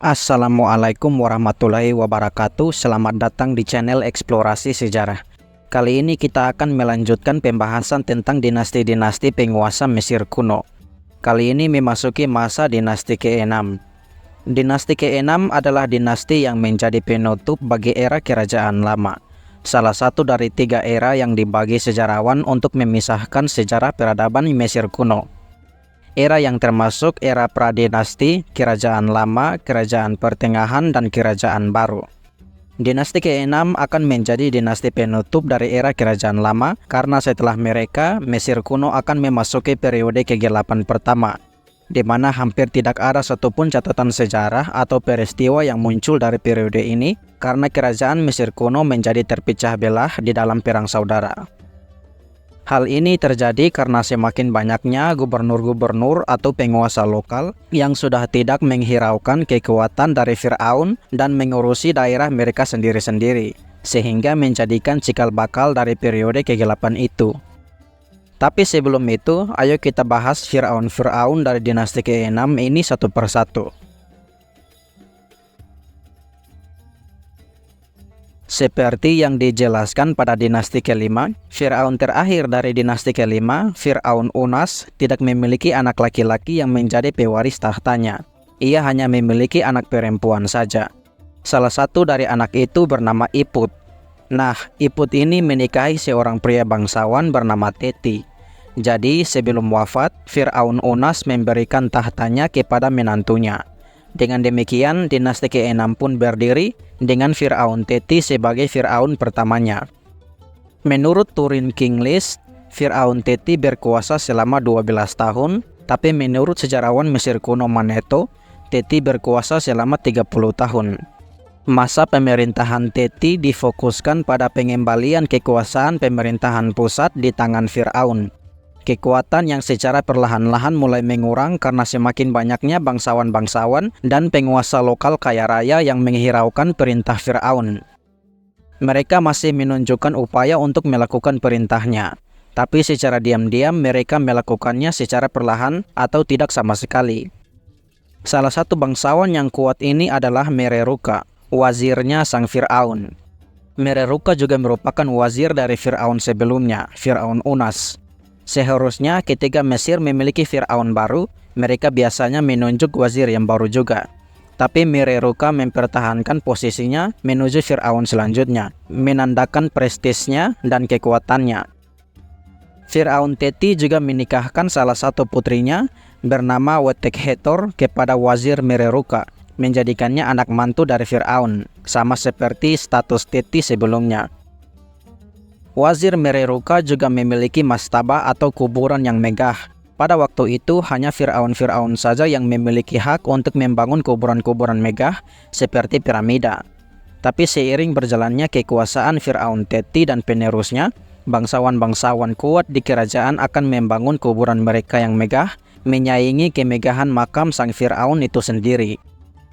Assalamualaikum warahmatullahi wabarakatuh. Selamat datang di channel Eksplorasi Sejarah. Kali ini kita akan melanjutkan pembahasan tentang dinasti-dinasti penguasa Mesir kuno. Kali ini memasuki masa dinasti ke-6. Dinasti ke-6 adalah dinasti yang menjadi penutup bagi era kerajaan lama. Salah satu dari 3 era yang dibagi sejarawan untuk memisahkan sejarah peradaban Mesir kuno. Era yang termasuk era pradinasti, kerajaan lama, kerajaan pertengahan, dan kerajaan baru. Dinasti ke-6 akan menjadi dinasti penutup dari era kerajaan lama karena setelah mereka, Mesir kuno akan memasuki periode kegelapan pertama, di mana hampir tidak ada satupun catatan sejarah atau peristiwa yang muncul dari periode ini karena kerajaan Mesir kuno menjadi terpecah belah di dalam perang saudara. Hal ini terjadi karena semakin banyaknya gubernur-gubernur atau penguasa lokal yang sudah tidak menghiraukan kekuatan dari Firaun dan mengurusi daerah mereka sendiri-sendiri, sehingga menjadikan cikal bakal dari periode kegelapan itu. Tapi sebelum itu, ayo kita bahas Firaun-Firaun dari dinasti ke-6 ini satu persatu. Seperti yang dijelaskan pada dinasti ke-5, Firaun terakhir dari dinasti ke-5, Firaun Unas, tidak memiliki anak laki-laki yang menjadi pewaris tahtanya. Ia hanya memiliki anak perempuan saja. Salah satu dari anak itu bernama Iput. Nah, Iput ini menikahi seorang pria bangsawan bernama Teti. Jadi, sebelum wafat, Firaun Unas memberikan tahtanya kepada menantunya. Dengan demikian, dinasti ke-6 pun berdiri dengan Firaun Teti sebagai Firaun pertamanya. Menurut Turin King List, Firaun Teti berkuasa selama 12 tahun, tapi menurut sejarawan Mesir kuno Manetho, Teti berkuasa selama 30 tahun. Masa pemerintahan Teti difokuskan pada pengembalian kekuasaan pemerintahan pusat di tangan Firaun. Kekuatan yang secara perlahan-lahan mulai mengurang karena semakin banyaknya bangsawan-bangsawan dan penguasa lokal kaya raya yang menghiraukan perintah Firaun. Mereka masih menunjukkan upaya untuk melakukan perintahnya, tapi secara diam-diam mereka melakukannya secara perlahan atau tidak sama sekali. Salah satu bangsawan yang kuat ini adalah Mereruka, wazirnya sang Firaun. Mereruka juga merupakan wazir dari Firaun sebelumnya, Firaun Unas. Seharusnya ketika Mesir memiliki Firaun baru, mereka biasanya menunjuk wazir yang baru juga. Tapi Mereruka mempertahankan posisinya menuju Firaun selanjutnya, menandakan prestisnya dan kekuatannya. Firaun Teti juga menikahkan salah satu putrinya bernama Wetekhetor kepada wazir Mereruka, menjadikannya anak mantu dari Firaun, sama seperti status Teti sebelumnya. Wazir Mereruka juga memiliki mastaba atau kuburan yang megah. Pada waktu itu hanya Firaun-Firaun saja yang memiliki hak untuk membangun kuburan-kuburan megah seperti piramida. Tapi seiring berjalannya kekuasaan Firaun Teti dan penerusnya, bangsawan-bangsawan kuat di kerajaan akan membangun kuburan mereka yang megah, menyaingi kemegahan makam sang Firaun itu sendiri.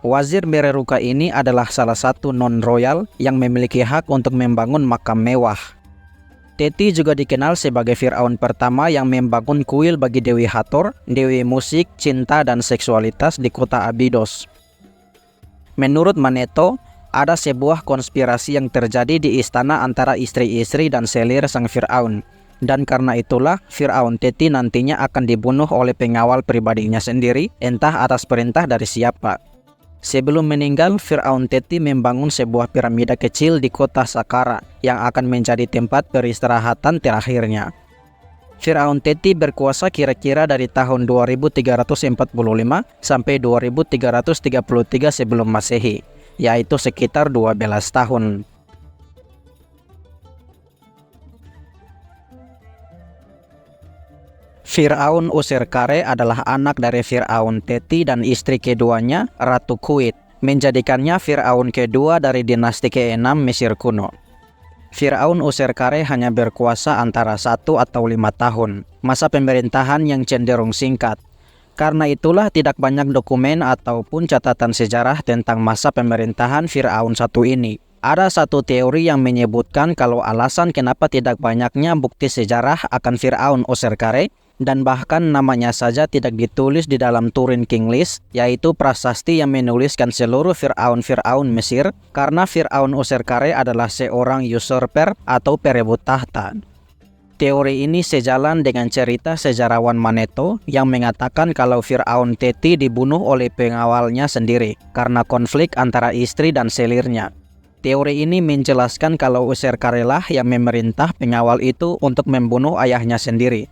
Wazir Mereruka ini adalah salah satu non-royal yang memiliki hak untuk membangun makam mewah. Teti juga dikenal sebagai Firaun pertama yang membangun kuil bagi Dewi Hathor, dewi musik, cinta, dan seksualitas di kota Abydos. Menurut Manetho, ada sebuah konspirasi yang terjadi di istana antara istri-istri dan selir sang Firaun. Dan karena itulah, Firaun Teti nantinya akan dibunuh oleh pengawal pribadinya sendiri, entah atas perintah dari siapa. Sebelum meninggal, Firaun Teti membangun sebuah piramida kecil di kota Saqqara yang akan menjadi tempat peristirahatan terakhirnya. Firaun Teti berkuasa kira-kira dari tahun 2345 sampai 2333 sebelum Masehi, yaitu sekitar 12 tahun. Firaun Userkare adalah anak dari Firaun Teti dan istri keduanya, Ratu Kuit, menjadikannya Firaun kedua dari dinasti ke-6 Mesir kuno. Firaun Userkare hanya berkuasa antara 1 atau 5 tahun, masa pemerintahan yang cenderung singkat. Karena itulah tidak banyak dokumen ataupun catatan sejarah tentang masa pemerintahan Firaun satu ini. Ada satu teori yang menyebutkan kalau alasan kenapa tidak banyaknya bukti sejarah akan Firaun Userkare dan bahkan namanya saja tidak ditulis di dalam Turin King List, yaitu prasasti yang menuliskan seluruh Fir'aun Mesir, karena Fir'aun Userkare adalah seorang usurper atau perebut tahta. Teori ini sejalan dengan cerita sejarawan Manetho yang mengatakan kalau Fir'aun Teti dibunuh oleh pengawalnya sendiri karena konflik antara istri dan selirnya. Teori ini menjelaskan kalau Userkare lah yang memerintah pengawal itu untuk membunuh ayahnya sendiri.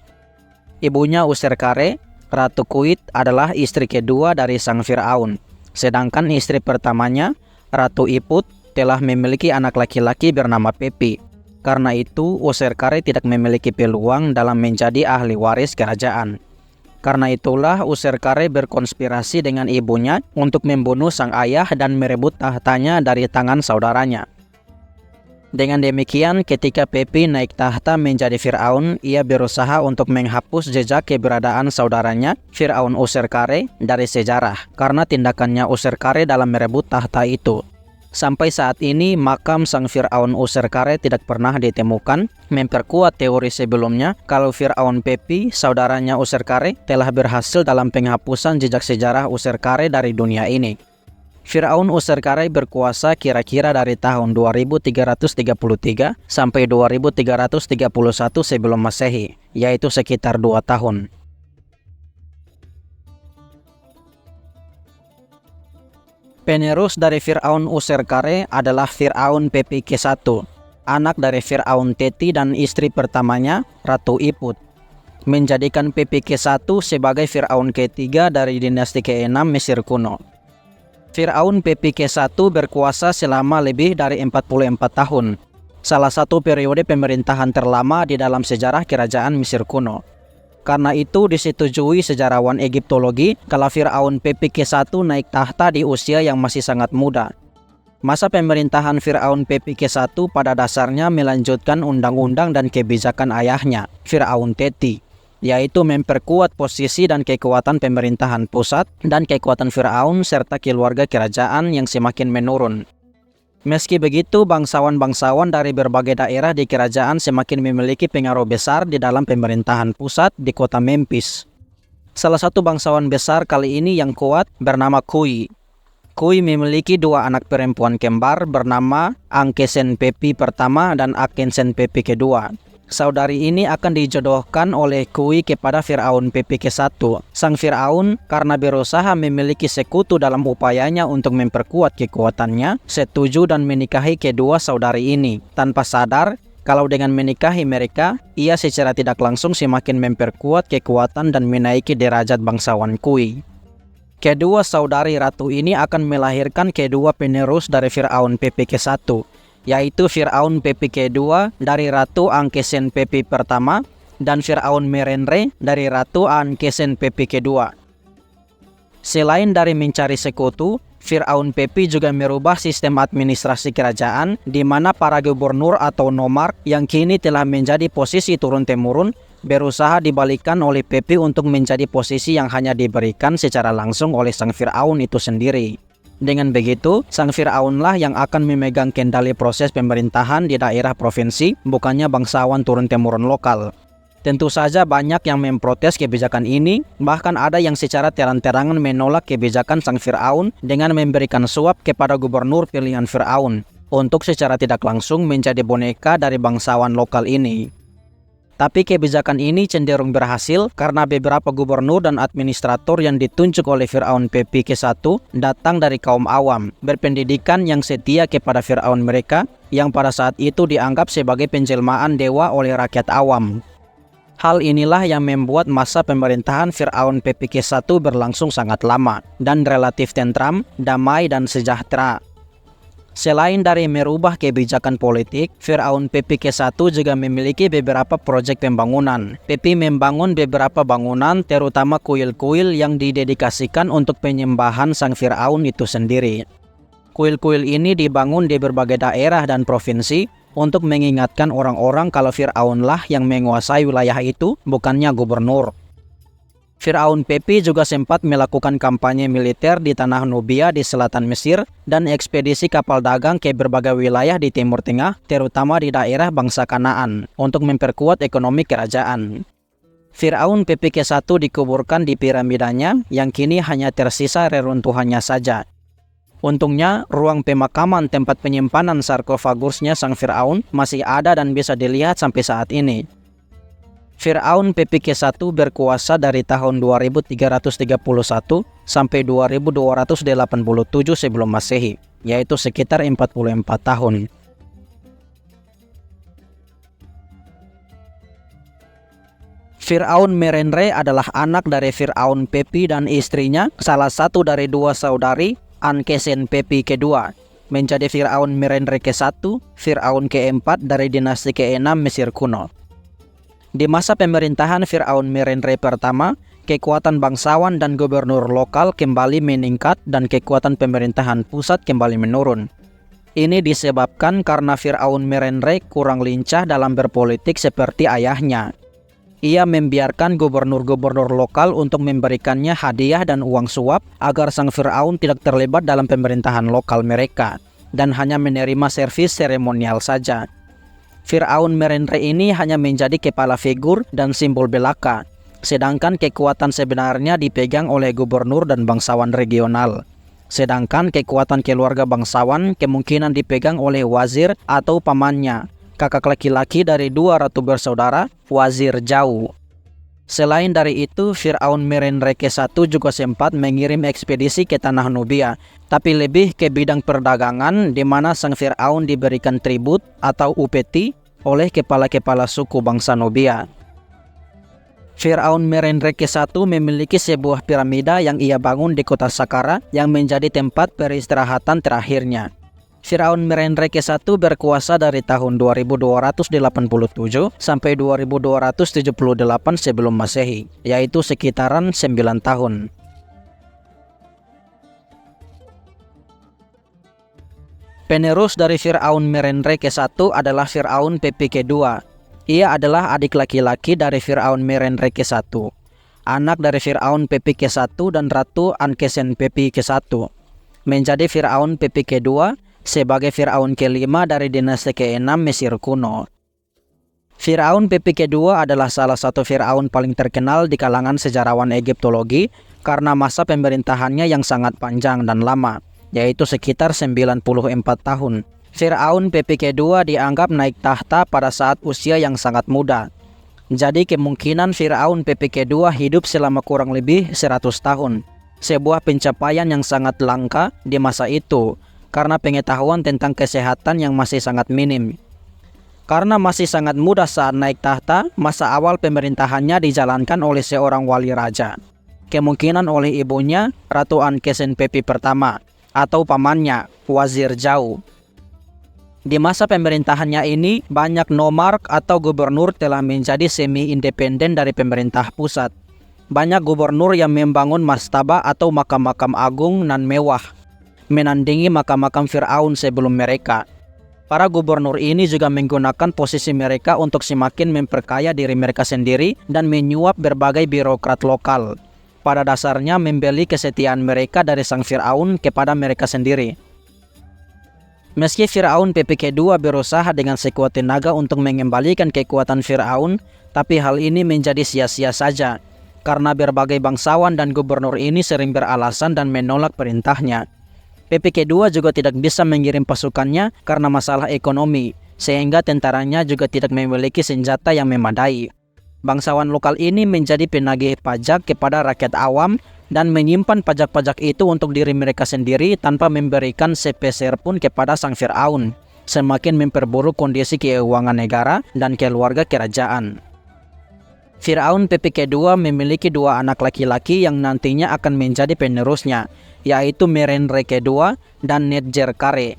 Ibunya Userkare, Ratu Kuit, adalah istri kedua dari sang Fir'aun, sedangkan istri pertamanya, Ratu Iput, telah memiliki anak laki-laki bernama Pepi. Karena itu, Userkare tidak memiliki peluang dalam menjadi ahli waris kerajaan. Karena itulah Userkare berkonspirasi dengan ibunya untuk membunuh sang ayah dan merebut tahtanya dari tangan saudaranya. Dengan demikian, ketika Pepi naik tahta menjadi Fir'aun, ia berusaha untuk menghapus jejak keberadaan saudaranya, Fir'aun Userkare, dari sejarah, karena tindakannya Userkare dalam merebut tahta itu. Sampai saat ini, makam sang Fir'aun Userkare tidak pernah ditemukan, memperkuat teori sebelumnya kalau Fir'aun Pepi, saudaranya Userkare, telah berhasil dalam penghapusan jejak sejarah Userkare dari dunia ini. Fir'aun Userkare berkuasa kira-kira dari tahun 2333 sampai 2331 sebelum Masehi, yaitu sekitar 2 tahun. Penerus dari Fir'aun Userkare adalah Fir'aun Pepi ke-1, anak dari Fir'aun Teti dan istri pertamanya, Ratu Iput, menjadikan Pepi ke-1 sebagai Fir'aun ke-3 dari dinasti ke-6 Mesir kuno. Fir'aun Pepi ke-1 berkuasa selama lebih dari 44 tahun, salah satu periode pemerintahan terlama di dalam sejarah kerajaan Mesir kuno. Karena itu disetujui sejarawan Egiptologi kalau Fir'aun Pepi ke-1 naik tahta di usia yang masih sangat muda. Masa pemerintahan Fir'aun Pepi ke-1 pada dasarnya melanjutkan undang-undang dan kebijakan ayahnya, Fir'aun Teti, yaitu memperkuat posisi dan kekuatan pemerintahan pusat dan kekuatan Fir'aun serta keluarga kerajaan yang semakin menurun. Meski begitu, bangsawan-bangsawan dari berbagai daerah di kerajaan semakin memiliki pengaruh besar di dalam pemerintahan pusat di kota Memphis. Salah satu bangsawan besar kali ini yang kuat bernama Kui. Kui memiliki 2 anak perempuan kembar bernama Ankesen Pepi pertama dan Akensen Pepi kedua. Saudari ini akan dijodohkan oleh Kui kepada Fir'aun Pepi ke-1. Sang Fir'aun, karena berusaha memiliki sekutu dalam upayanya untuk memperkuat kekuatannya, setuju dan menikahi kedua saudari ini, tanpa sadar kalau dengan menikahi mereka, ia secara tidak langsung semakin memperkuat kekuatan dan menaiki derajat bangsawan Kui. Kedua saudari ratu ini akan melahirkan kedua penerus dari Fir'aun Pepi ke-1, yaitu Fir'aun Pepi kedua dari Ratu Ankesen Pepi pertama dan Fir'aun Merenre dari Ratu Ankesen Pepi kedua. Selain dari mencari sekutu, Fir'aun Pepi juga merubah sistem administrasi kerajaan di mana para gubernur atau nomark yang kini telah menjadi posisi turun-temurun berusaha dibalikan oleh Pepi untuk menjadi posisi yang hanya diberikan secara langsung oleh sang Fir'aun itu sendiri. Dengan begitu, sang Fir'aunlah yang akan memegang kendali proses pemerintahan di daerah provinsi, bukannya bangsawan turun-temurun lokal. Tentu saja banyak yang memprotes kebijakan ini, bahkan ada yang secara terang-terangan menolak kebijakan sang Fir'aun dengan memberikan suap kepada gubernur pilihan Fir'aun untuk secara tidak langsung menjadi boneka dari bangsawan lokal ini. Tapi kebijakan ini cenderung berhasil karena beberapa gubernur dan administrator yang ditunjuk oleh Fir'aun Pepi ke-1 datang dari kaum awam, berpendidikan yang setia kepada Fir'aun mereka, yang pada saat itu dianggap sebagai penjelmaan dewa oleh rakyat awam. Hal inilah yang membuat masa pemerintahan Fir'aun Pepi ke-1 berlangsung sangat lama, dan relatif tentram, damai dan sejahtera. Selain dari merubah kebijakan politik, Fir'aun Pepi ke-1 juga memiliki beberapa proyek pembangunan. Pepi membangun beberapa bangunan, terutama kuil-kuil yang didedikasikan untuk penyembahan sang Fir'aun itu sendiri. Kuil-kuil ini dibangun di berbagai daerah dan provinsi untuk mengingatkan orang-orang kalau Fir'aunlah yang menguasai wilayah itu, bukannya gubernur. Fir'aun Pepi juga sempat melakukan kampanye militer di tanah Nubia di selatan Mesir dan ekspedisi kapal dagang ke berbagai wilayah di Timur Tengah, terutama di daerah bangsa Kanaan, untuk memperkuat ekonomi kerajaan. Firaun Pepi ke-1 dikuburkan di piramidanya yang kini hanya tersisa reruntuhannya saja. Untungnya, ruang pemakaman tempat penyimpanan sarkofagusnya sang Firaun masih ada dan bisa dilihat sampai saat ini. Firaun Pepi ke-1 berkuasa dari tahun 2331 sampai 2287 sebelum Masehi, yaitu sekitar 44 tahun. Firaun Merenre adalah anak dari Firaun Pepi dan istrinya, salah satu dari dua saudari, Ankesen Pepi kedua, menjadi Firaun Merenre ke-1, Firaun ke-4 dari dinasti ke-6 Mesir kuno. Di masa pemerintahan Firaun Merenre pertama, kekuatan bangsawan dan gubernur lokal kembali meningkat dan kekuatan pemerintahan pusat kembali menurun. Ini disebabkan karena Firaun Merenre kurang lincah dalam berpolitik seperti ayahnya. Ia membiarkan gubernur-gubernur lokal untuk memberikannya hadiah dan uang suap agar sang Firaun tidak terlibat dalam pemerintahan lokal mereka dan hanya menerima servis seremonial saja. Firaun Merenre ini hanya menjadi kepala figur dan simbol belaka, sedangkan kekuatan sebenarnya dipegang oleh gubernur dan bangsawan regional. Sedangkan kekuatan keluarga bangsawan kemungkinan dipegang oleh wazir atau pamannya, kakak laki-laki dari dua ratu bersaudara, Wazir Jau. Selain dari itu, Firaun Merenre ke-1 juga sempat mengirim ekspedisi ke tanah Nubia, tapi lebih ke bidang perdagangan di mana sang Firaun diberikan tribut atau upeti oleh kepala-kepala suku bangsa Nubia. Firaun Merenre ke-1 memiliki sebuah piramida yang ia bangun di kota Saqqara yang menjadi tempat peristirahatan terakhirnya. Firaun Merenre ke-1 berkuasa dari tahun 2287 sampai 2278 sebelum Masehi, yaitu sekitaran 9 tahun. Penerus dari Firaun Merenre ke-1 adalah Firaun Pepi ke-2. Ia adalah adik laki-laki dari Firaun Merenre ke-1, anak dari Firaun Pepi ke-1 dan Ratu Ankesen Pepi ke-1, menjadi Firaun Pepi ke-2 sebagai Firaun ke-5 dari dinasti ke-6 Mesir kuno. Firaun Pepi ke-2 adalah salah satu Firaun paling terkenal di kalangan sejarawan Egiptologi karena masa pemerintahannya yang sangat panjang dan lama, yaitu sekitar 94 tahun. Firaun Pepi ke-2 dianggap naik tahta pada saat usia yang sangat muda. Jadi kemungkinan Firaun Pepi ke-2 hidup selama kurang lebih 100 tahun. Sebuah pencapaian yang sangat langka di masa itu, karena pengetahuan tentang kesehatan yang masih sangat minim. Karena masih sangat muda saat naik tahta, masa awal pemerintahannya dijalankan oleh seorang wali raja. Kemungkinan oleh ibunya, Ratu Ankesen Pepi pertama, atau pamannya, Wazir Jau. Di masa pemerintahannya ini, banyak nomark atau gubernur telah menjadi semi-independen dari pemerintah pusat. Banyak gubernur yang membangun mastaba atau makam-makam agung nan mewah, menandingi makam-makam Firaun sebelum mereka. Para gubernur ini juga menggunakan posisi mereka untuk semakin memperkaya diri mereka sendiri dan menyuap berbagai birokrat lokal. Pada dasarnya membeli kesetiaan mereka dari sang Firaun kepada mereka sendiri. Meski Firaun Pepi ke-2 berusaha dengan sekuat tenaga untuk mengembalikan kekuatan Firaun, tapi hal ini menjadi sia-sia saja, karena berbagai bangsawan dan gubernur ini sering beralasan dan menolak perintahnya. Pepi ke-2 juga tidak bisa mengirim pasukannya karena masalah ekonomi, sehingga tentaranya juga tidak memiliki senjata yang memadai. Bangsawan lokal ini menjadi penagih pajak kepada rakyat awam dan menyimpan pajak-pajak itu untuk diri mereka sendiri tanpa memberikan sepeser pun kepada sang Firaun, semakin memperburuk kondisi keuangan negara dan keluarga kerajaan. Firaun Pepi ke-2 memiliki dua anak laki-laki yang nantinya akan menjadi penerusnya, yaitu Merenre ke-2 dan Nedjerkare.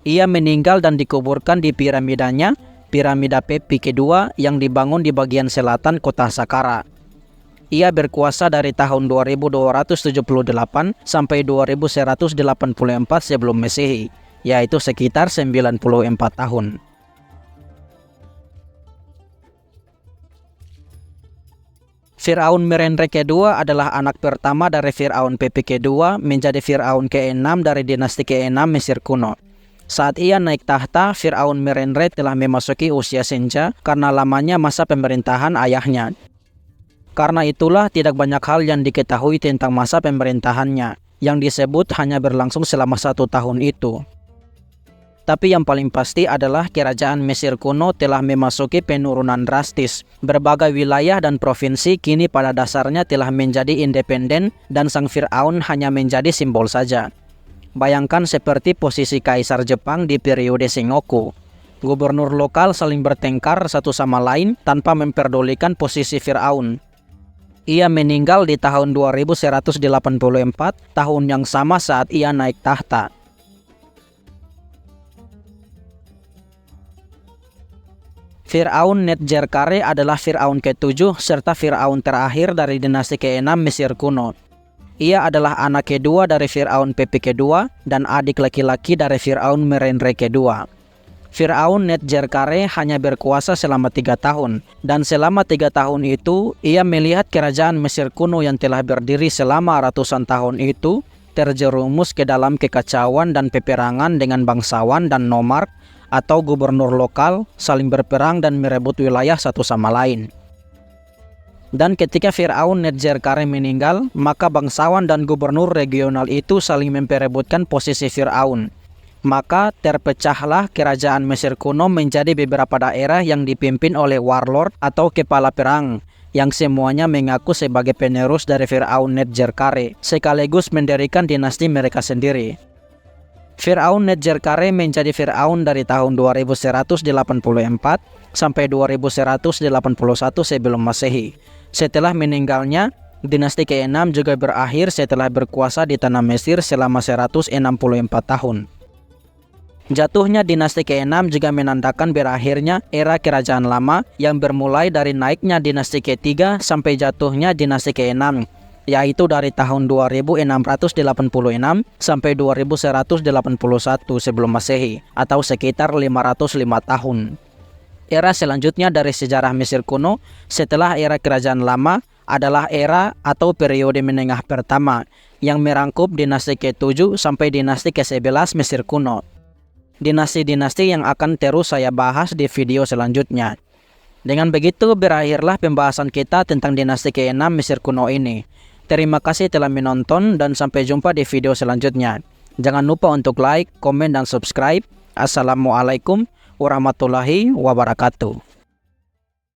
Ia meninggal dan dikuburkan di piramidanya, piramida Pepi ke-2 yang dibangun di bagian selatan kota Saqqara. Ia berkuasa dari tahun 2278 sampai 2184 sebelum Masehi, yaitu sekitar 94 tahun. Firaun Merenre ke-2 adalah anak pertama dari Firaun Pepi ke-2 menjadi Firaun ke-6 dari dinasti ke-6 Mesir kuno. Saat ia naik tahta, Firaun Merenre telah memasuki usia senja karena lamanya masa pemerintahan ayahnya. Karena itulah tidak banyak hal yang diketahui tentang masa pemerintahannya, yang disebut hanya berlangsung selama 1 tahun itu. Tapi yang paling pasti adalah kerajaan Mesir kuno telah memasuki penurunan drastis. Berbagai wilayah dan provinsi kini pada dasarnya telah menjadi independen dan sang Fir'aun hanya menjadi simbol saja. Bayangkan seperti posisi Kaisar Jepang di periode Sengoku. Gubernur lokal saling bertengkar satu sama lain tanpa memperdulikan posisi Fir'aun. Ia meninggal di tahun 2184, tahun yang sama saat ia naik tahta. Fir'aun Netjerkare adalah Fir'aun ke-7 serta Fir'aun terakhir dari dinasti ke-6 Mesir kuno. Ia adalah anak kedua dari Fir'aun Pepi kedua dan adik laki-laki dari Fir'aun Merenre kedua. Fir'aun Netjerkare hanya berkuasa selama 3 tahun, dan selama 3 tahun itu ia melihat kerajaan Mesir kuno yang telah berdiri selama ratusan tahun itu terjerumus ke dalam kekacauan dan peperangan dengan bangsawan dan nomark atau gubernur lokal saling berperang dan merebut wilayah satu sama lain. Dan ketika Fir'aun Netjerkare meninggal, maka bangsawan dan gubernur regional itu saling memperebutkan posisi Fir'aun. Maka terpecahlah kerajaan Mesir kuno menjadi beberapa daerah yang dipimpin oleh warlord atau kepala perang, yang semuanya mengaku sebagai penerus dari Fir'aun Netjerkare, sekaligus mendirikan dinasti mereka sendiri. Fir'aun Netjerkare menjadi Fir'aun dari tahun 2184 sampai 2181 sebelum Masehi. Setelah meninggalnya, dinasti ke-6 juga berakhir setelah berkuasa di tanah Mesir selama 164 tahun. Jatuhnya dinasti ke-6 juga menandakan berakhirnya era kerajaan lama yang bermulai dari naiknya dinasti ke-3 sampai jatuhnya dinasti ke-6, yaitu dari tahun 2686 sampai 2181 sebelum Masehi atau sekitar 505 tahun. Era selanjutnya dari sejarah Mesir kuno setelah era kerajaan lama adalah era atau periode menengah pertama yang merangkup dinasti ke-7 sampai dinasti ke-11 Mesir kuno. Dinasti-dinasti yang akan terus saya bahas di video selanjutnya. Dengan begitu berakhirlah pembahasan kita tentang dinasti ke-6 Mesir kuno ini. Terima kasih telah menonton dan sampai jumpa di video selanjutnya. Jangan lupa untuk like, komen, dan subscribe. Assalamualaikum warahmatullahi wabarakatuh.